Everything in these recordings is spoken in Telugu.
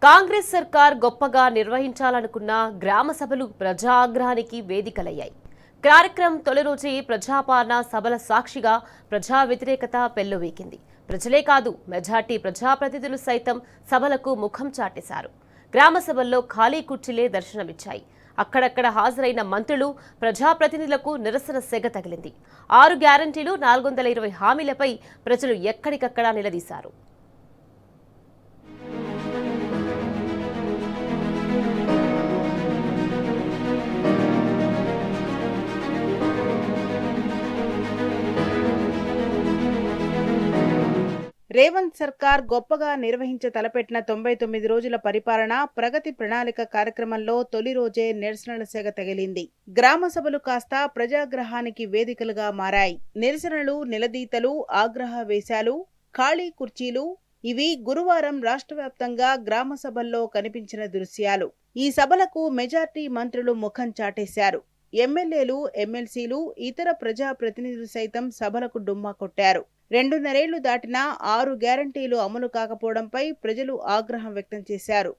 కాంగ్రెస్ సర్కార్ గొప్పగా నిర్వహించాలనుకున్న గ్రామ సభలు ప్రజా ఆగ్రహానికి వేదికలయ్యాయి. కార్యక్రమం తొలి రోజే ప్రజాపాలన సభల సాక్షిగా ప్రజా వ్యతిరేకత పెల్లువీకింది. ప్రజలే కాదు, మెజార్టీ ప్రజాప్రతినిధులు సైతం సభలకు ముఖం చాటేశారు. గ్రామ సభల్లో ఖాళీ కుర్చీలే దర్శనమిచ్చాయి. అక్కడక్కడ హాజరైన మంత్రులు, ప్రజాప్రతినిధులకు నిరసన సెగ తగిలింది. 6 గ్యారంటీలు, 420 హామీలపై ప్రజలు ఎక్కడికక్కడా నిలదీశారు. రేవంత్ సర్కార్ గొప్పగా నిర్వహించ తలపెట్టిన 99 రోజుల పరిపాలన ప్రగతి ప్రణాళిక కార్యక్రమంలో తొలి రోజే నిరసనల సెగ తగిలింది. గ్రామ సభలు కాస్త ప్రజాగ్రహానికి వేదికలుగా మారాయి. నిరసనలు, నిలదీతలు, ఆగ్రహవేశాలు, ఖాళీ కుర్చీలు ఇవి గురువారం రాష్ట్ర వ్యాప్తంగా గ్రామ సభల్లో కనిపించిన దృశ్యాలు. ఈ సభలకు మెజార్టీ మంత్రులు ముఖం చాటేశారు. ఎమ్మెల్యేలు, ఎమ్మెల్సీలు, ఇతర ప్రజా ప్రతినిధులు సైతం సభలకు డుమ్మా కొట్టారు. 2.5 ఏళ్లు దాటినా 6 గ్యారంటీలు అమలు కాకపోవడంపై ప్రజలు ఆగ్రహం వ్యక్తం చేశారు.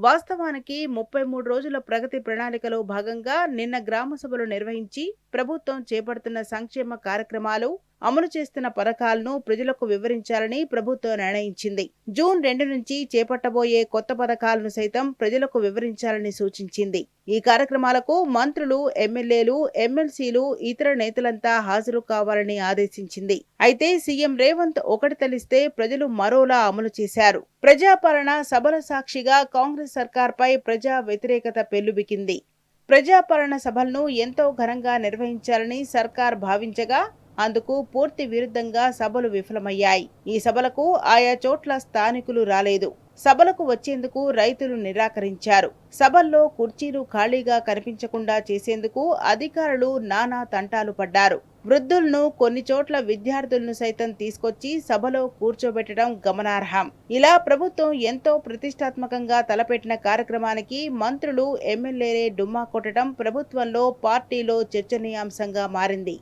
వాస్తవానికి 33 రోజుల ప్రగతి ప్రణాళికలో భాగంగా నిన్న గ్రామ సభలు నిర్వహించి ప్రభుత్వం చేపడుతున్న సంక్షేమ కార్యక్రమాలు, అమలు చేస్తున్న పథకాలను ప్రజలకు వివరించాలని ప్రభుత్వం నిర్ణయించింది. జూన్ 2 నుంచి చేపట్టబోయే కొత్త పథకాలను సైతం ప్రజలకు వివరించాలని సూచించింది. ఈ కార్యక్రమాలకు మంత్రులు, ఎమ్మెల్యేలు, ఎమ్మెల్సీలు, ఇతర నేతలంతా హాజరు కావాలని ఆదేశించింది. అయితే సీఎం రేవంత్ ఒకటి తలిస్తే ప్రజలు మరోలా అమలు చేశారు. ప్రజాపాలన సభల సాక్షిగా కాంగ్రెస్ సర్కార్పై ప్రజా వ్యతిరేకత పెల్లుబికింది. ప్రజాపాలన సభలను ఎంతో ఘనంగా నిర్వహించాలని సర్కార్ భావించగా అందుకు పూర్తి విరుద్ధంగా సభలు విఫలమయ్యాయి. ఈ సభలకు ఆయా చోట్ల స్థానికులు రాలేదు. సభలకు వచ్చేందుకు రైతులు నిరాకరించారు. సభల్లో కుర్చీలు ఖాళీగా కనిపించకుండా చేసేందుకు అధికారులు నానా తంటాలు పడ్డారు. వృద్ధులను, కొన్ని చోట్ల విద్యార్థులను సైతం తీసుకొచ్చి సభలో కూర్చోబెట్టడం గమనార్హం. ఇలా ప్రభుత్వం ఎంతో ప్రతిష్టాత్మకంగా తలపెట్టిన కార్యక్రమానికి మంత్రులు, ఎమ్మెల్యేలే డుమ్మా కొట్టడం ప్రభుత్వంలో, పార్టీలో చర్చనీయాంశంగా మారింది.